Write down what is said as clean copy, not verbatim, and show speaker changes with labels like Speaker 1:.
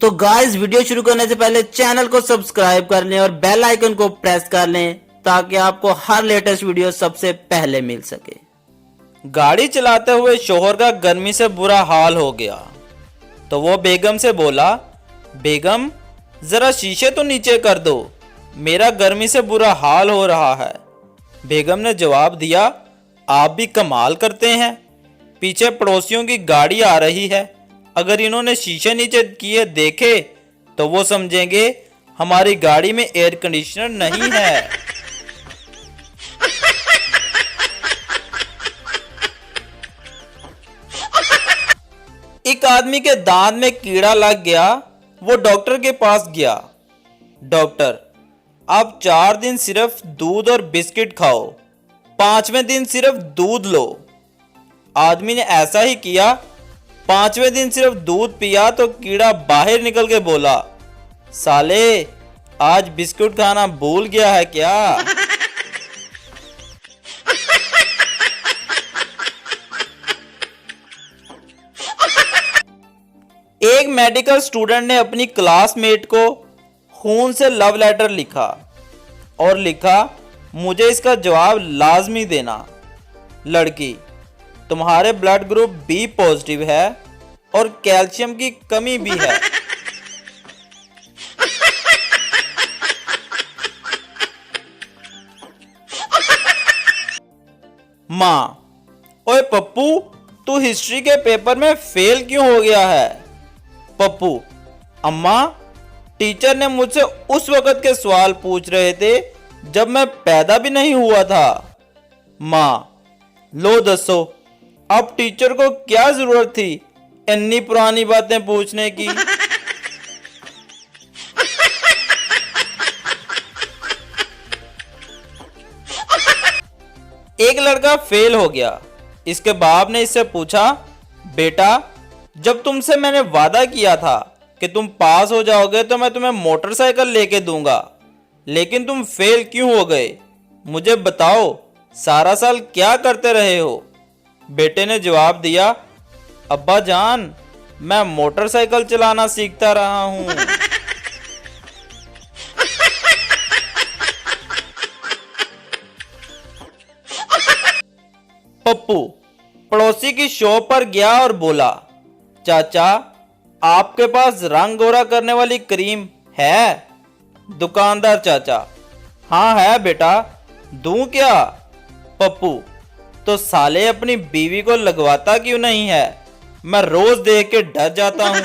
Speaker 1: तो guys video शुरू करने से पहले चैनल को सब्सक्राइब कर लें और बेल आइकन को प्रेस कर लें ताकि आपको हर लेटेस्ट वीडियो सबसे पहले मिल सके।
Speaker 2: गाड़ी चलाते हुए शोहर का गर्मी से बुरा हाल हो गया तो वो बेगम से बोला, बेगम जरा शीशे तो नीचे कर दो, मेरा गर्मी से बुरा हाल हो रहा है। बेगम ने जवाब दिया, आप भी कमाल करते हैं, पीछे पड़ोसियों की गाड़ी आ रही है, अगर इन्होंने शीशे नीचे किए देखे तो वो समझेंगे हमारी गाड़ी में एयर कंडीशनर नहीं है। एक आदमी के दांत में कीड़ा लग गया, वो डॉक्टर के पास गया। डॉक्टर, आप 4 दिन सिर्फ दूध और बिस्किट खाओ, 5वें दिन सिर्फ दूध लो। आदमी ने ऐसा ही किया, 5वें दिन सिर्फ दूध पिया तो कीड़ा बाहर निकल के बोला, साले आज बिस्कुट खाना भूल गया है क्या? एक मेडिकल स्टूडेंट ने अपनी क्लासमेट को खून से लव लेटर लिखा और लिखा, मुझे इसका जवाब लाजमी देना। लड़की, तुम्हारे ब्लड ग्रुप बी पॉजिटिव है और कैल्शियम की कमी भी है। माँ, ओए पप्पू, तू हिस्ट्री के पेपर में फेल क्यों हो गया है? पप्पू, अम्मा, टीचर ने मुझसे उस वक्त के सवाल पूछ रहे थे जब मैं पैदा भी नहीं हुआ था। माँ, लो दसो, अब टीचर को क्या जरूरत थी इतनी पुरानी बातें पूछने की? एक लड़का फेल हो गया, इसके बाप ने इससे पूछा, बेटा जब तुमसे मैंने वादा किया था कि तुम पास हो जाओगे तो मैं तुम्हें मोटरसाइकिल लेके दूंगा, लेकिन तुम फेल क्यों हो गए? मुझे बताओ, सारा साल क्या करते रहे हो? बेटे ने जवाब दिया, अब्बा जान, मैं मोटरसाइकिल चलाना सीखता रहा हूं। पप्पू पड़ोसी की शॉप पर गया और बोला, चाचा आपके पास रंग गोरा करने वाली क्रीम है? दुकानदार चाचा, हाँ है बेटा, दूं क्या? पप्पू, तो साले अपनी बीवी को लगवाता क्यों नहीं है? मैं रोज देख के डर जाता हूं।